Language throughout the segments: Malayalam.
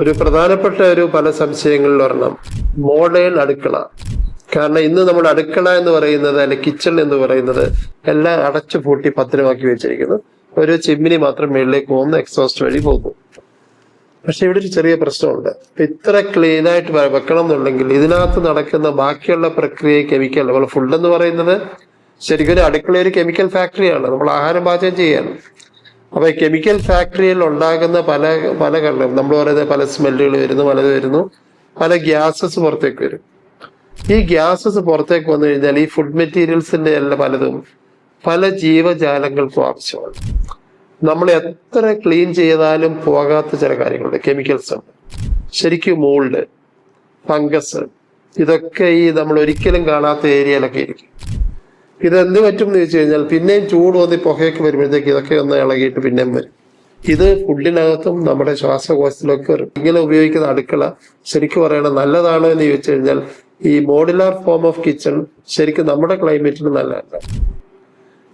ഒരു പ്രധാനപ്പെട്ട പല സംശയങ്ങളിൽ ഒരെണ്ണം മോഡേൺ അടുക്കള. കാരണം ഇന്ന് നമ്മുടെ അടുക്കള എന്ന് പറയുന്നത്, അല്ലെ കിച്ചൺ എന്ന് പറയുന്നത് എല്ലാം അടച്ചു പൂട്ടി പത്തിരമാക്കി വെച്ചിരിക്കുന്നു. ഒരു ചിമ്മിനി മാത്രം മുകളിലേക്ക് പോകുന്നു, എക്സോസ്റ്റ് വഴി പോകുന്നു. പക്ഷെ ഇവിടെ ഒരു ചെറിയ പ്രശ്നമുണ്ട്. ഇത്ര ക്ലീൻ ആയിട്ട് വെക്കണം എന്നുണ്ടെങ്കിൽ ഇതിനകത്ത് നടക്കുന്ന ബാക്കിയുള്ള പ്രക്രിയ കെമിക്കൽ, നമ്മൾ ഫുഡ് എന്ന് പറയുന്നത് ശരിക്കും ഒരു അടുക്കള ഒരു കെമിക്കൽ ഫാക്ടറിയാണ്. നമ്മൾ ആഹാരം പാചകം ചെയ്യാണ്. അപ്പൊ കെമിക്കൽ ഫാക്ടറിയിൽ ഉണ്ടാകുന്ന പല പല കാരണം നമ്മൾ പറയുന്നത് പല സ്മെല്ലുകൾ വരുന്നു, പലത് വരുന്നു, പല ഗ്യാസസ് പുറത്തേക്ക് വരും. ഈ ഗ്യാസസ് പുറത്തേക്ക് വന്നു കഴിഞ്ഞാൽ ഈ ഫുഡ് മെറ്റീരിയൽസിന്റെ എല്ലാം പലതും പല ജീവജാലങ്ങൾക്കും ആവശ്യമാണ്. നമ്മൾ എത്ര ക്ലീൻ ചെയ്താലും പോകാത്ത ചില കാര്യങ്ങളുണ്ട്, കെമിക്കൽസ് ഉണ്ട്. ശരിക്കും മോൾഡ്, ഫംഗസ്, ഇതൊക്കെ ഈ നമ്മൾ ഒരിക്കലും കാണാത്ത ഏരിയയിലൊക്കെ ഇരിക്കും. ഇതെന്ത് പറ്റും എന്ന് ചോദിച്ചു കഴിഞ്ഞാൽ പിന്നെയും ചൂട് വന്ന് പുകയൊക്കെ വരുമ്പോഴത്തേക്ക് ഇതൊക്കെ ഒന്ന് ഇളകിയിട്ട് പിന്നെയും വരും. ഇത് ഫുഡിനകത്തും നമ്മുടെ ശ്വാസകോശത്തിലൊക്കെ വരും. ഇങ്ങനെ ഉപയോഗിക്കുന്ന അടുക്കള ശരിക്കും പറയണത് നല്ലതാണോ എന്ന് ചോദിച്ചു കഴിഞ്ഞാൽ ഈ മോഡുലാർ ഫോം ഓഫ് കിച്ചൺ ശരിക്കും നമ്മുടെ ക്ലൈമറ്റിന് നല്ലതല്ല.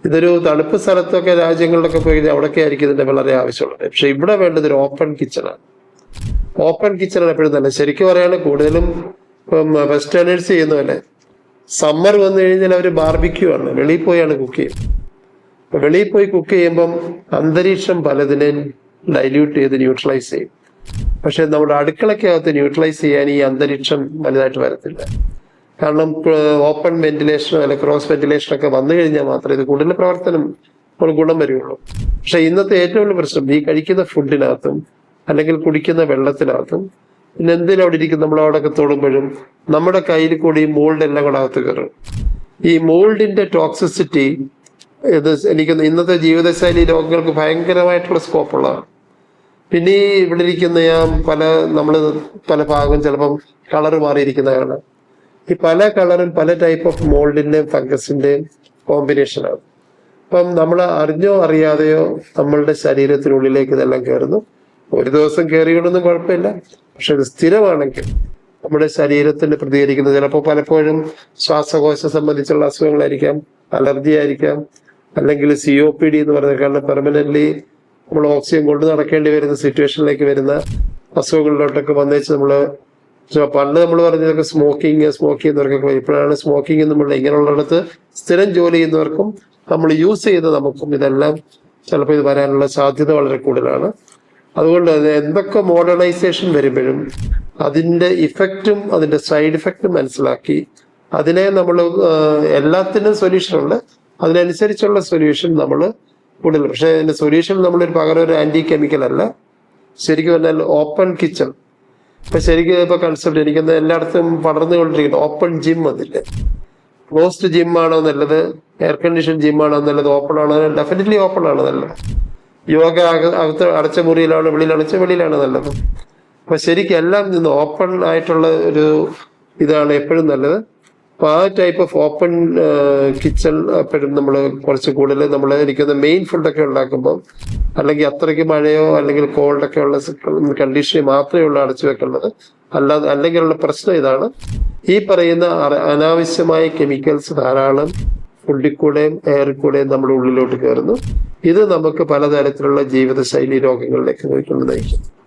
ഇതൊരു തണുപ്പ് സ്ഥലത്തൊക്കെ രാജ്യങ്ങളിലൊക്കെ പോയി കഴിഞ്ഞാൽ അവിടെയൊക്കെ ആയിരിക്കും ഇതിന്റെ വളരെ ആവശ്യമുള്ളത്. പക്ഷെ ഇവിടെ വേണ്ടത് ഒരു ഓപ്പൺ കിച്ചണാണ്. ഓപ്പൺ കിച്ചണാണ് എപ്പോഴും നല്ല. ശരിക്കും പറയുകയാണെങ്കിൽ കൂടുതലും വെസ്റ്റേണേഴ്സ് ചെയ്യുന്നതല്ലേ, സമ്മർ വന്നു കഴിഞ്ഞാൽ അവർ ബാർബിക്യൂ ആണ്, വെളിയിൽ പോയാണ് കുക്ക് ചെയ്യുന്നത്. അപ്പൊ വെളിയിൽ പോയി കുക്ക് ചെയ്യുമ്പം അന്തരീക്ഷം പലതിനെ ഡൈല്യൂട്ട് ചെയ്ത് ന്യൂട്രലൈസ് ചെയ്യും. പക്ഷെ നമ്മുടെ അടുക്കളക്കകത്ത് ന്യൂട്രലൈസ് ചെയ്യാൻ ഈ അന്തരീക്ഷം വലുതായിട്ട് വരത്തില്ല. കാരണം ഓപ്പൺ വെന്റിലേഷനോ അല്ലെ ക്രോസ് വെന്റിലേഷനോ ഒക്കെ വന്നു കഴിഞ്ഞാൽ മാത്രമേ ഇത് കൂടുതൽ പ്രവർത്തനം ഗുണം വരികയുള്ളൂ. പക്ഷെ ഇന്നത്തെ ഏറ്റവും വലിയ പ്രശ്നം ഈ കഴിക്കുന്ന ഫുഡിനകത്തും അല്ലെങ്കിൽ കുടിക്കുന്ന വെള്ളത്തിനകത്തും പിന്നെ എന്തിനും അവിടെ ഇരിക്കും, നമ്മൾ അവിടെയൊക്കെ തൊടുമ്പോഴും നമ്മുടെ കയ്യിൽ കൂടി ഈ മോൾഡ് എല്ലാം കൂടെ അകത്ത് കയറും. ഈ മോൾഡിന്റെ ടോക്സിസിറ്റി ഇത് എനിക്ക് ഇന്നത്തെ ജീവിതശൈലി രോഗങ്ങൾക്ക് ഭയങ്കരമായിട്ടുള്ള സ്കോപ്പുള്ളതാണ്. പിന്നെ ഈ ഇവിടെ ഇരിക്കുന്ന പല ഭാഗം ചിലപ്പം കളർ മാറിയിരിക്കുന്നതാണ്. ഈ പല കളറും പല ടൈപ്പ് ഓഫ് മോൾഡിന്റെയും ഫംഗസിന്റെയും കോമ്പിനേഷനാണ്. അപ്പം നമ്മൾ അറിഞ്ഞോ അറിയാതെയോ നമ്മളുടെ ശരീരത്തിനുള്ളിലേക്ക് ഇതെല്ലാം കയറുന്നു. ഒരു ദിവസം കയറിയൊന്നും കുഴപ്പമില്ല. പക്ഷെ ഇത് സ്ഥിരമാണെങ്കിൽ നമ്മുടെ ശരീരത്തിന് പ്രതികരിക്കുന്നത് ചിലപ്പോൾ പലപ്പോഴും ശ്വാസകോശം സംബന്ധിച്ചുള്ള അസുഖങ്ങളായിരിക്കാം, അലർജി ആയിരിക്കാം, അല്ലെങ്കിൽ COPD എന്ന് പറയുന്നത്. കാരണം പെർമനന്റ്ലി നമ്മൾ ഓക്സിജൻ കൊണ്ട് നടക്കേണ്ടി വരുന്ന സിറ്റുവേഷനിലേക്ക് വരുന്ന അസുഖങ്ങളിലോട്ടൊക്കെ വന്നേച്ച് പണ്ട് നമ്മൾ പറഞ്ഞതൊക്കെ സ്മോക്കിംഗ് ചെയ്യുന്നവർക്കൊക്കെ ഇപ്പോഴാണ് സ്മോക്കിംഗ് നമ്മൾ ഇങ്ങനെയുള്ളിടത്ത് സ്ഥിരം ജോലി ചെയ്യുന്നവർക്കും നമ്മൾ യൂസ് ചെയ്ത് നമുക്കും ഇതെല്ലാം ചിലപ്പോൾ ഇത് വരാനുള്ള സാധ്യത വളരെ കൂടുതലാണ്. അതുകൊണ്ട് എന്തൊക്കെ മോഡേണൈസേഷൻ വരുമ്പോഴും അതിന്റെ ഇഫക്റ്റും അതിന്റെ സൈഡ് ഇഫക്റ്റും മനസ്സിലാക്കി അതിനെ നമ്മൾ എല്ലാത്തിനും സൊല്യൂഷൻ ഉണ്ട്, അതിനനുസരിച്ചുള്ള സൊല്യൂഷൻ നമ്മൾ കൂടുതൽ. പക്ഷെ അതിന്റെ സൊല്യൂഷൻ നമ്മളൊരു പകരം ഒരു ആന്റി കെമിക്കൽ അല്ല. ശരിക്കും പറഞ്ഞാൽ ഓപ്പൺ കിച്ചൺ ഇപ്പൊ ശരിക്കും ഇപ്പൊ കൺസെപ്റ്റ് എനിക്കൊന്ന് എല്ലായിടത്തും പടർന്നുകൊണ്ടിരിക്കുന്നു. ഓപ്പൺ ജിം അതില്ലേ, ക്ലോസ്ഡ് ജിം ആണോ നല്ലത്, എയർ കണ്ടീഷൻ ജിം ആണോ നല്ലത്, ഓപ്പൺ ആണോ? ഡെഫിനറ്റ്ലി ഓപ്പൺ ആണ് നല്ലത്. യോഗ അകത്ത് അടച്ച മുറിയിലാണ്, വെളിയിലാണ് നല്ലത്. അപ്പൊ ശരിക്കും എല്ലാം നിന്ന് ഓപ്പൺ ആയിട്ടുള്ള ഇതാണ് എപ്പോഴും നല്ലത്. അപ്പൊ ആ ടൈപ്പ് ഓഫ് ഓപ്പൺ കിച്ചൺ എപ്പോഴും നമ്മൾ കുറച്ച് കൂടുതൽ നമ്മൾ ഇരിക്കുന്ന മെയിൻ ഫുഡൊക്കെ ഉണ്ടാക്കുമ്പോൾ അല്ലെങ്കിൽ അത്രയ്ക്ക് മഴയോ അല്ലെങ്കിൽ കോൾഡൊക്കെ ഉള്ള കണ്ടീഷനിൽ മാത്രമേ ഉള്ളൂ അടച്ചു വെക്കേണ്ടത്. അല്ലെങ്കിലുള്ള പ്രശ്നം ഇതാണ്, ഈ പറയുന്ന അനാവശ്യമായ കെമിക്കൽസ് ധാരാളം ഫുഡിൽ കൂടെയും എയറിൽ കൂടെയും നമ്മുടെ ഉള്ളിലോട്ട് കയറുന്നു. ഇത് നമുക്ക് പലതരത്തിലുള്ള ജീവിതശൈലി രോഗങ്ങളിലേക്ക് പോയിക്കൊണ്ട് നയിക്കും.